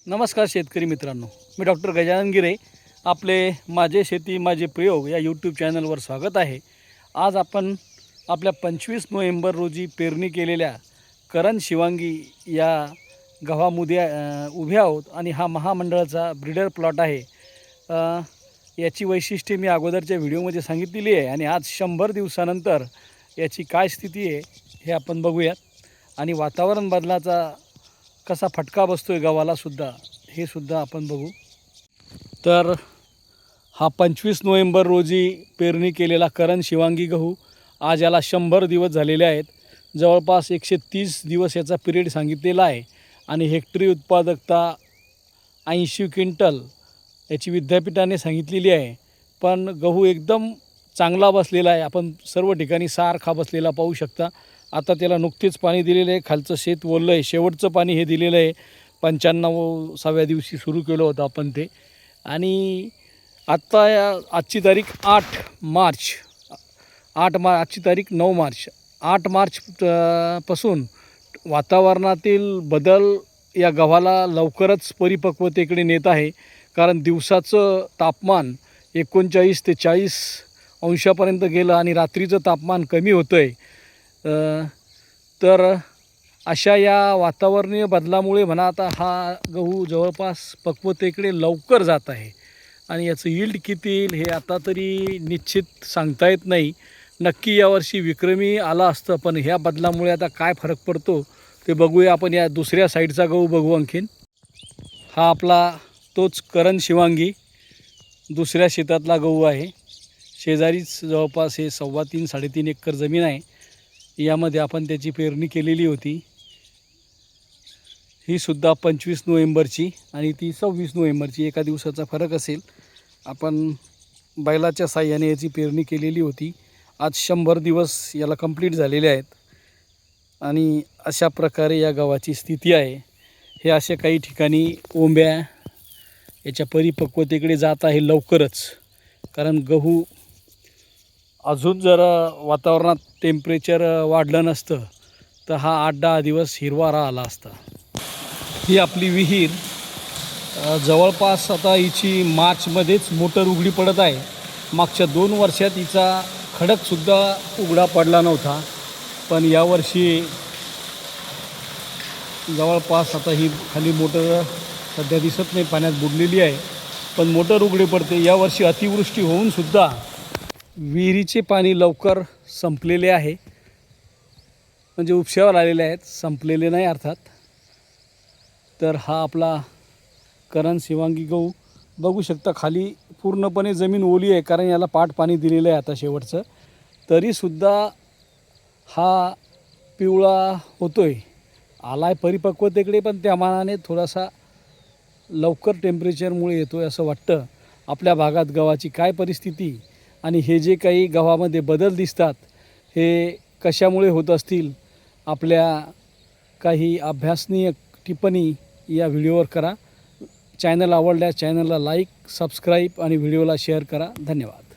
नमस्कार शेतकरी मित्रांनो, मी डॉक्टर गजानन गिरे. आपले माझे शेती माझे प्रयोग या यूट्यूब चॅनलवर स्वागत आहे. आज आपण आपल्या 25 नोव्हेंबर रोजी पेरणी केलेल्या करण शिवांगी या गव्हामध्ये उभे आहोत आणि हा महामंडळाचा ब्रीडर प्लॉट आहे. याची वैशिष्ट्ये मी अगोदरच्या व्हिडिओमध्ये सांगितलेली आहे आणि आज 100 दिवसानंतर याची काय स्थिती आहे हे आपण बघूयात. आणि वातावरण बदलाचा कसा फटका बसतोय गव्हाला सुद्धा हे सुद्धा आपण बघू. तर हा 25 नोव्हेंबर रोजी पेरणी केलेला करण शिवांगी गहू आज याला 100 दिवस झालेले आहेत. जवळपास 130 दिवस याचा पिरियड सांगितलेला आहे आणि हेक्टरी उत्पादकता 80 क्विंटल याची विद्यापीठाने सांगितलेली आहे. पण गहू एकदम चांगला बसलेला आहे. आपण सर्व ठिकाणी सारखा बसलेला पाहू शकता. आता त्याला नुकतेच पाणी दिलेलं आहे. खालचं शेत ओललं आहे. शेवटचं पाणी हे दिलेलं आहे. 95व्या दिवशी सुरू केलं होतं आपण ते. आणि आत्ता आजची तारीख 8 मार्च. आजची तारीख 9 मार्च. 8 मार्च पासून वातावरणातील बदल या गव्हाला लवकरच परिपक्वतेकडे नेत आहे. कारण दिवसाचं तापमान 39 ते 40 अंशापर्यंत गेलं आणि रात्रीचं तापमान कमी होतं आहे. तर अशा या वातावरणीय बदलामुळे म्हणा आता हा गहू जवळपास पक्वतेकडे लवकर जात आहे. आणि याचं यील्ड किती येईल हे आता तरी निश्चित सांगता येत नाही. नक्की यावर्षी विक्रमी आला असतं, पण ह्या बदलामुळे आता काय फरक पडतो ते बघूया आपण. या दुसऱ्या साईडचा गहू बघू आणखीन. हा आपला तोच करण शिवांगी दुसऱ्या शेतातला गहू आहे. शेजारीच जवळपास हे 3.25-3.5 एकर जमीन आहे. यामध्ये आपण त्याची पेरणी केलेली होती. ही सुद्धा 25 नोव्हेंबरची आणि ती 26 नोव्हेंबरची. एका दिवसाचा फरक असेल. आपण बैलाच्या साह्याने याची पेरणी केलेली होती. आज 100 दिवस याला कंप्लीट झालेले आहेत आणि अशा प्रकारे या गव्हाची स्थिती आहे. हे अशा काही ठिकाणी ओंब्या याच्या परिपक्वतेकडे जात आहे लवकरच. कारण गहू अजून जर वातावरणात टेम्परेचर वाढलं नसतं तर हा 8-10 दिवस हिरवा राहिला असता. ही आपली विहीर जवळपास आता हिची मार्चमध्येच मोटर उघडी पडत आहे. मागच्या 2 वर्षात हिचा खडकसुद्धा उघडा पडला नव्हता. पण यावर्षी जवळपास आता ही खाली मोटर सध्या दिसत नाही, पाण्यात बुडलेली आहे, पण मोटर उघडी पडते. यावर्षी अतिवृष्टी होऊनसुद्धा विहिरीचे पाणी लवकर संपलेले आहे. म्हणजे उपशावर आलेले आहेत, संपलेले नाही अर्थात. तर हा आपला करण शिवांगी गहू बघू शकता. खाली पूर्णपणे जमीन ओली आहे कारण याला पाट पाणी दिलेलं आहे आता शेवटचं. तरीसुद्धा हा पिवळा होतो आहे. आला आहे परिपक्वतेकडे, पण त्या मानाने थोडासा लवकर टेम्परेचरमुळे येतो आहे असं वाटतं. आपल्या भागात गव्हाची काय परिस्थिती आणि हे जे काही गव्हामध्ये बदल दिसतात हे कशामुळे होत असतील, आपल्या काही अभ्यासनीय टिप्पणी या व्हिडिओवर करा. चॅनल आवडल्यास चॅनलला लाईक, सबस्क्राईब आणि व्हिडिओला शेअर करा. धन्यवाद.